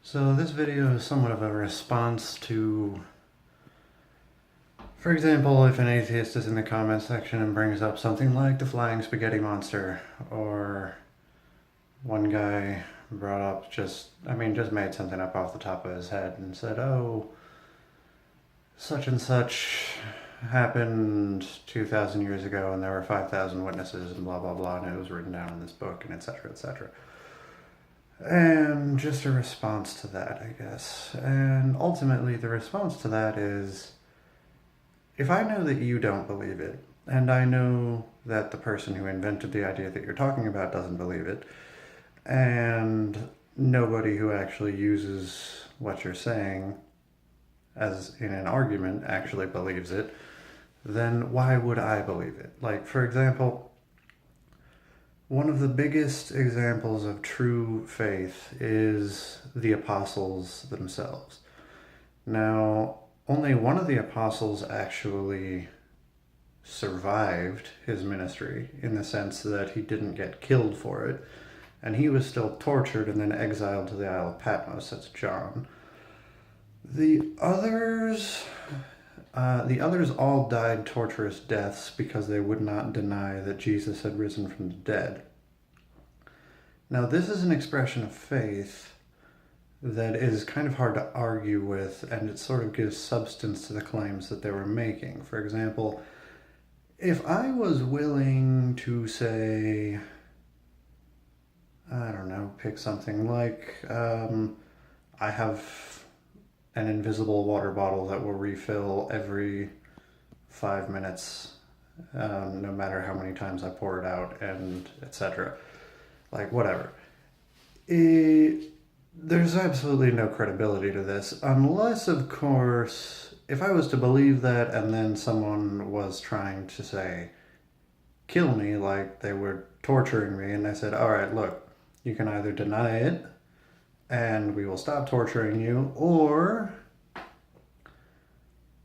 So this video is somewhat of a response to, for example, if an atheist is in the comment section and brings up something like the flying spaghetti monster, or one guy brought up just made something up off the top of his head and said, oh, such and such happened 2,000 years ago and there were 5,000 witnesses and blah, blah, blah, and it was written down in this book and etc., etc. And just a response to that, I guess. And ultimately, the response to that is, if I know that you don't believe it, and I know that the person who invented the idea that you're talking about doesn't believe it, and nobody who actually uses what you're saying as in an argument actually believes it, then why would I believe it? Like, for example, one of the biggest examples of true faith is the apostles themselves. Now, only one of the apostles actually survived his ministry in the sense that he didn't get killed for it, and he was still tortured and then exiled to the Isle of Patmos. That's John. The others all died torturous deaths because they would not deny that Jesus had risen from the dead. Now, this is an expression of faith that is kind of hard to argue with, and it sort of gives substance to the claims that they were making. For example, if I was willing to say, I don't know, pick something like, I have an invisible water bottle that will refill every 5 minutes, no matter how many times I pour it out, and etc. Like, whatever. There's absolutely no credibility to this, unless, of course, if I was to believe that and then someone was trying to say, kill me, like they were torturing me, and I said, all right, look, you can either deny it and we will stop torturing you, or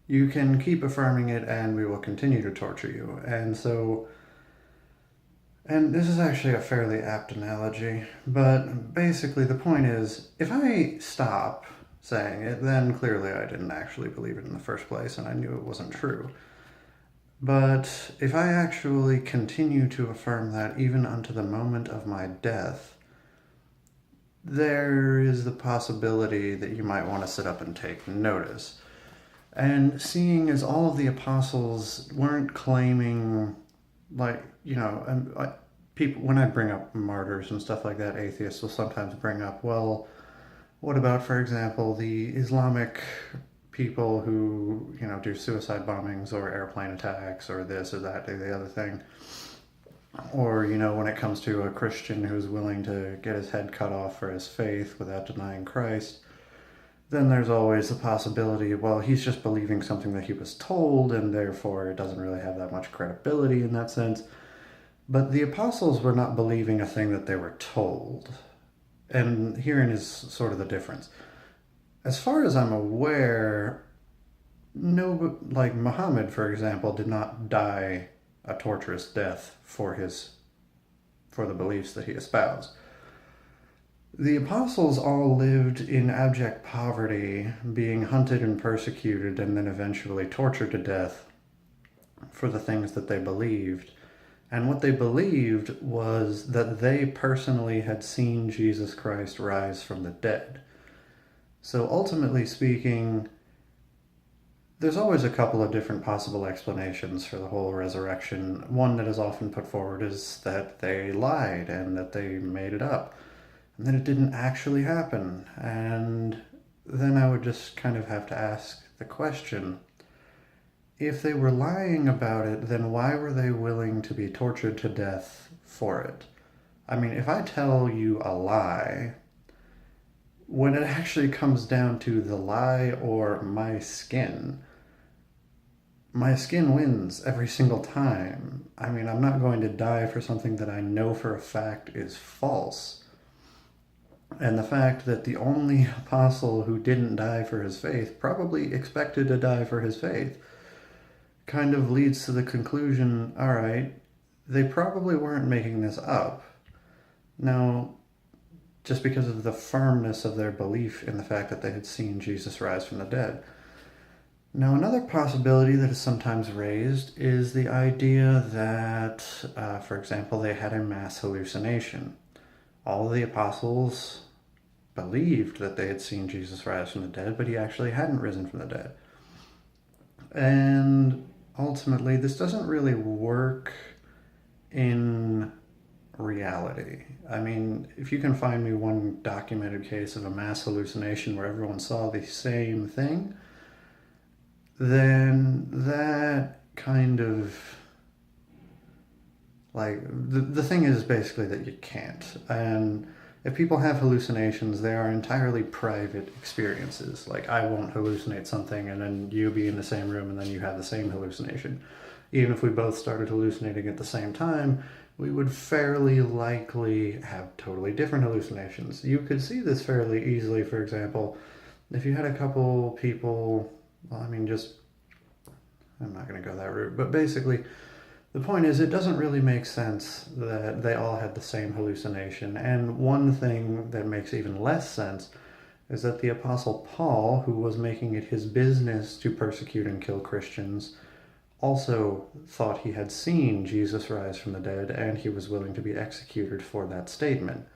you can keep affirming it and we will continue to torture you. And this is actually a fairly apt analogy, but basically the point is, if I stop saying it, then clearly I didn't actually believe it in the first place and I knew it wasn't true. But if I actually continue to affirm that even unto the moment of my death, there is the possibility that you might want to sit up and take notice. And seeing as all of the apostles weren't claiming, like, people, when I bring up martyrs and stuff like that, atheists will sometimes bring up, well, what about, for example, the Islamic people who, do suicide bombings or airplane attacks or this or that or the other thing? Or, when it comes to a Christian who's willing to get his head cut off for his faith without denying Christ, then there's always the possibility, well, he's just believing something that he was told, and therefore it doesn't really have that much credibility in that sense. But the apostles were not believing a thing that they were told. And herein is sort of the difference. As far as I'm aware, no, like Muhammad, for example, did not die a torturous death for the beliefs that he espoused. The apostles all lived in abject poverty, being hunted and persecuted and then eventually tortured to death for the things that they believed. And what they believed was that they personally had seen Jesus Christ rise from the dead. So ultimately speaking, there's always a couple of different possible explanations for the whole resurrection. One that is often put forward is that they lied and that they made it up, and that it didn't actually happen. And then I would just kind of have to ask the question, if they were lying about it, then why were they willing to be tortured to death for it? I mean, if I tell you a lie, when it actually comes down to the lie or my skin wins every single time. I mean, I'm not going to die for something that I know for a fact is false. And the fact that the only apostle who didn't die for his faith probably expected to die for his faith kind of leads to the conclusion, all right, they probably weren't making this up. Now, just because of the firmness of their belief in the fact that they had seen Jesus rise from the dead. Now, another possibility that is sometimes raised is the idea that, for example, they had a mass hallucination. All of the apostles believed that they had seen Jesus rise from the dead, but he actually hadn't risen from the dead. And ultimately, this doesn't really work in reality. I mean, if you can find me one documented case of a mass hallucination where everyone saw the same thing, then that kind of, like, the thing is basically that you can't. And if people have hallucinations, they are entirely private experiences. Like, I won't hallucinate something and then you be in the same room and then you have the same hallucination. Even if we both started hallucinating at the same time, we would fairly likely have totally different hallucinations. You could see this fairly easily, for example, if you had a couple people, well, I mean, just, I'm not going to go that route, but basically, the point is, it doesn't really make sense that they all had the same hallucination. And one thing that makes even less sense is that the Apostle Paul, who was making it his business to persecute and kill Christians, also thought he had seen Jesus rise from the dead, and he was willing to be executed for that statement.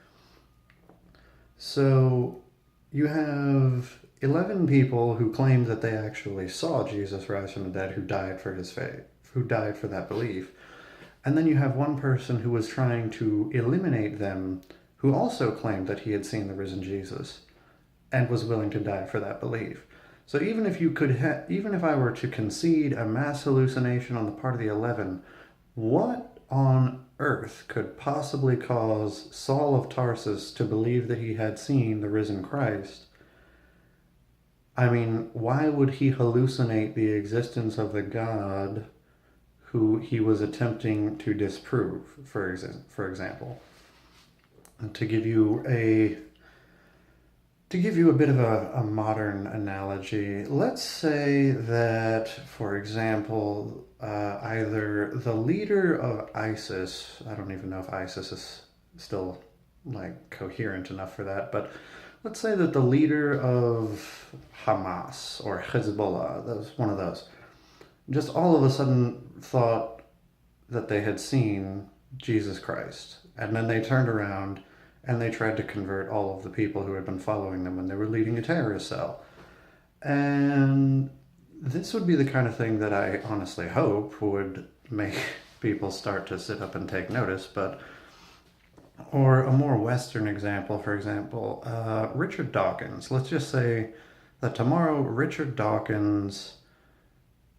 So you have 11 people who claimed that they actually saw Jesus rise from the dead, who died for his faith, who died for that belief. And then you have one person who was trying to eliminate them, who also claimed that he had seen the risen Jesus and was willing to die for that belief. So even if you could even if I were to concede a mass hallucination on the part of the 11, what on earth could possibly cause Saul of Tarsus to believe that he had seen the risen Christ? I mean, why would he hallucinate the existence of the God who he was attempting to disprove, for example? To give you a bit of a modern analogy, let's say that, for example, either the leader of ISIS, I don't even know if ISIS is still like coherent enough for that, but let's say that the leader of Hamas or Hezbollah, that's one of those, just all of a sudden thought that they had seen Jesus Christ, and then they turned around and they tried to convert all of the people who had been following them when they were leading a terrorist cell. And this would be the kind of thing that I honestly hope would make people start to sit up and take notice. But, or a more Western example, for example, Richard Dawkins. Let's just say that tomorrow Richard Dawkins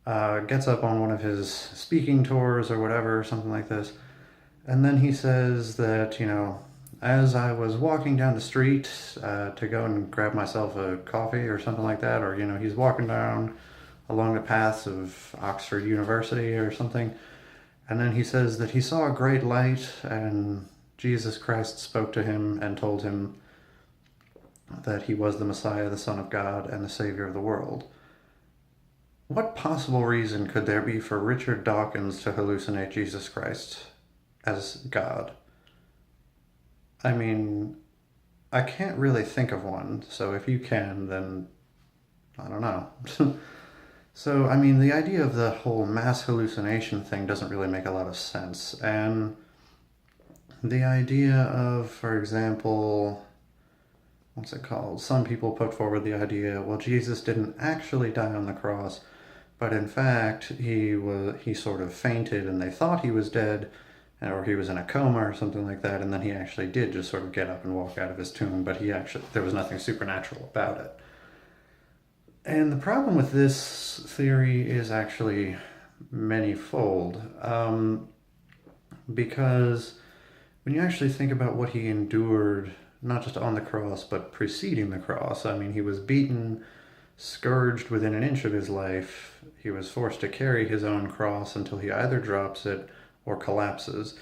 gets up on one of his speaking tours or whatever, something like this, and then he says that, as I was walking down the street to go and grab myself a coffee or something like that, or, he's walking down along the paths of Oxford University or something, and then he says that he saw a great light and Jesus Christ spoke to him and told him that he was the Messiah, the Son of God, and the Savior of the world. What possible reason could there be for Richard Dawkins to hallucinate Jesus Christ as God? I mean, I can't really think of one, so if you can, then I don't know. So, I mean, the idea of the whole mass hallucination thing doesn't really make a lot of sense. And the idea of, for example, what's it called? Some people put forward the idea, well, Jesus didn't actually die on the cross, but in fact, he sort of fainted and they thought he was dead, or he was in a coma or something like that, and then he actually did just sort of get up and walk out of his tomb, but there was nothing supernatural about it. And the problem with this theory is actually manyfold, because when you actually think about what he endured, not just on the cross, but preceding the cross, I mean, he was beaten, scourged within an inch of his life. He was forced to carry his own cross until he either drops it or collapses.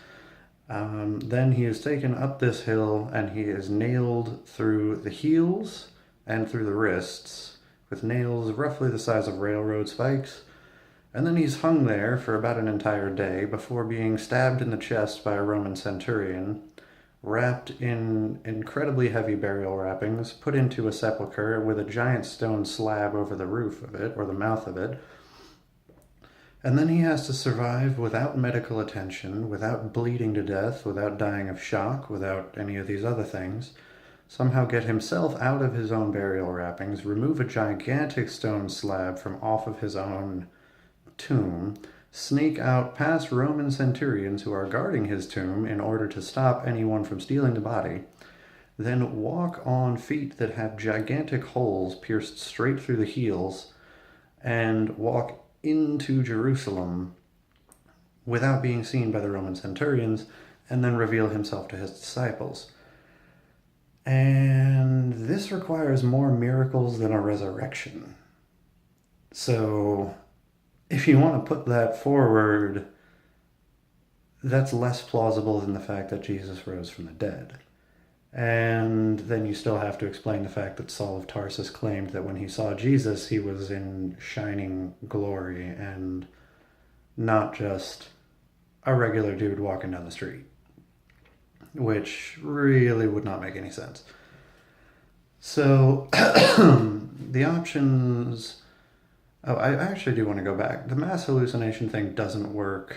Then he is taken up this hill and he is nailed through the heels and through the wrists with nails roughly the size of railroad spikes. And then he's hung there for about an entire day before being stabbed in the chest by a Roman centurion, wrapped in incredibly heavy burial wrappings, put into a sepulchre with a giant stone slab over the roof of it, or the mouth of it. And then he has to survive without medical attention, without bleeding to death, without dying of shock, without any of these other things. Somehow get himself out of his own burial wrappings, remove a gigantic stone slab from off of his own tomb, sneak out past Roman centurions who are guarding his tomb in order to stop anyone from stealing the body, then walk on feet that have gigantic holes pierced straight through the heels, and walk into Jerusalem without being seen by the Roman centurions, and then reveal himself to his disciples. And this requires more miracles than a resurrection. So, if you want to put that forward, that's less plausible than the fact that Jesus rose from the dead. And then you still have to explain the fact that Saul of Tarsus claimed that when he saw Jesus, he was in shining glory and not just a regular dude walking down the street, which really would not make any sense. So the options... Oh, I actually do want to go back. The mass hallucination thing doesn't work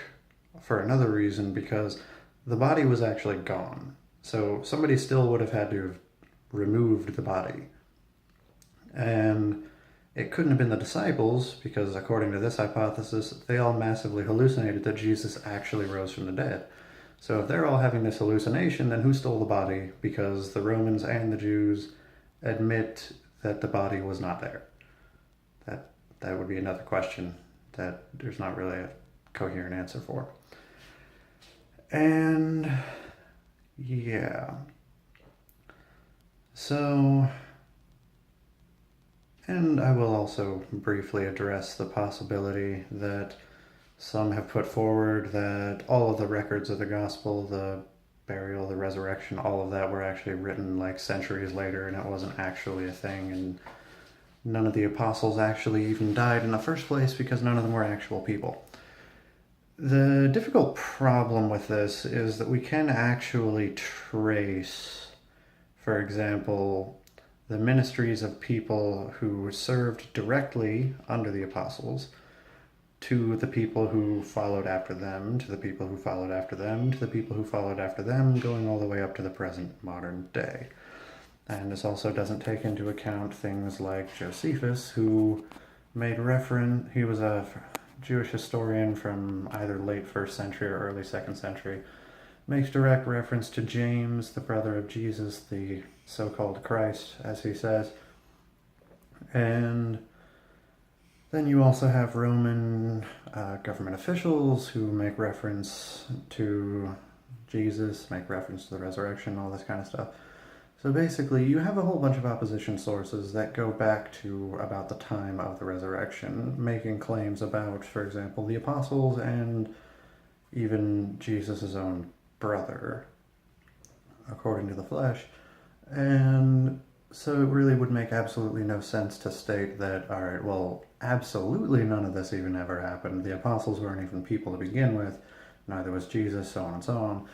for another reason, because the body was actually gone. So somebody still would have had to have removed the body. And it couldn't have been the disciples, because according to this hypothesis, they all massively hallucinated that Jesus actually rose from the dead. So if they're all having this hallucination, then who stole the body? Because the Romans and the Jews admit that the body was not there. That would be another question that there's not really a coherent answer for. And yeah. So, and I will also briefly address the possibility that some have put forward that all of the records of the gospel, the burial, the resurrection, all of that were actually written like centuries later, and it wasn't actually a thing, and none of the apostles actually even died in the first place because none of them were actual people. The difficult problem with this is that we can actually trace, for example, the ministries of people who served directly under the apostles to the people who followed after them, to the people who followed after them, to the people who followed after them, going all the way up to the present modern day. And this also doesn't take into account things like Josephus, who made reference, he was a Jewish historian from either late 1st century or early 2nd century, makes direct reference to James, the brother of Jesus, the so-called Christ, as he says. And then you also have Roman government officials who make reference to Jesus, make reference to the resurrection, all this kind of stuff. So basically, you have a whole bunch of opposition sources that go back to about the time of the resurrection, making claims about, for example, the apostles and even Jesus' own brother, according to the flesh. And so it really would make absolutely no sense to state that, all right, well, absolutely none of this even ever happened. The apostles weren't even people to begin with, neither was Jesus, so on and so on.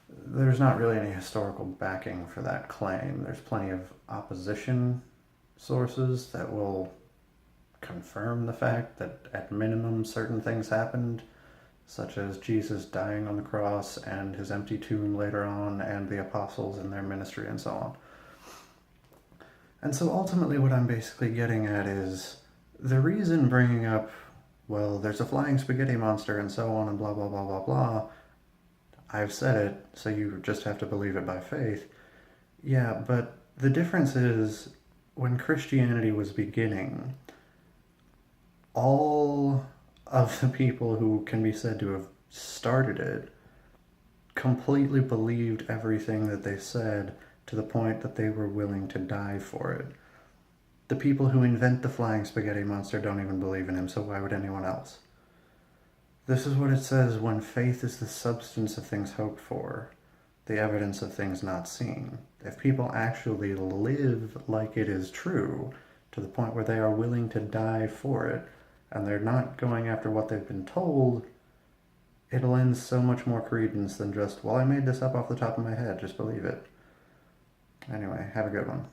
There's not really any historical backing for that claim. There's plenty of opposition sources that will confirm the fact that at minimum certain things happened, such as Jesus dying on the cross and his empty tomb later on, and the apostles and their ministry and so on. And so ultimately what I'm basically getting at is the reason bringing up, well, there's a flying spaghetti monster and so on and blah, blah, blah, blah, blah, I've said it, so you just have to believe it by faith. Yeah, but the difference is, when Christianity was beginning, all of the people who can be said to have started it completely believed everything that they said, to the point that they were willing to die for it. The people who invent the flying spaghetti monster don't even believe in him, so why would anyone else? This is what it says when faith is the substance of things hoped for, the evidence of things not seen. If people actually live like it is true, to the point where they are willing to die for it, and they're not going after what they've been told, it lends so much more credence than just, well, I made this up off the top of my head, just believe it. Anyway, have a good one.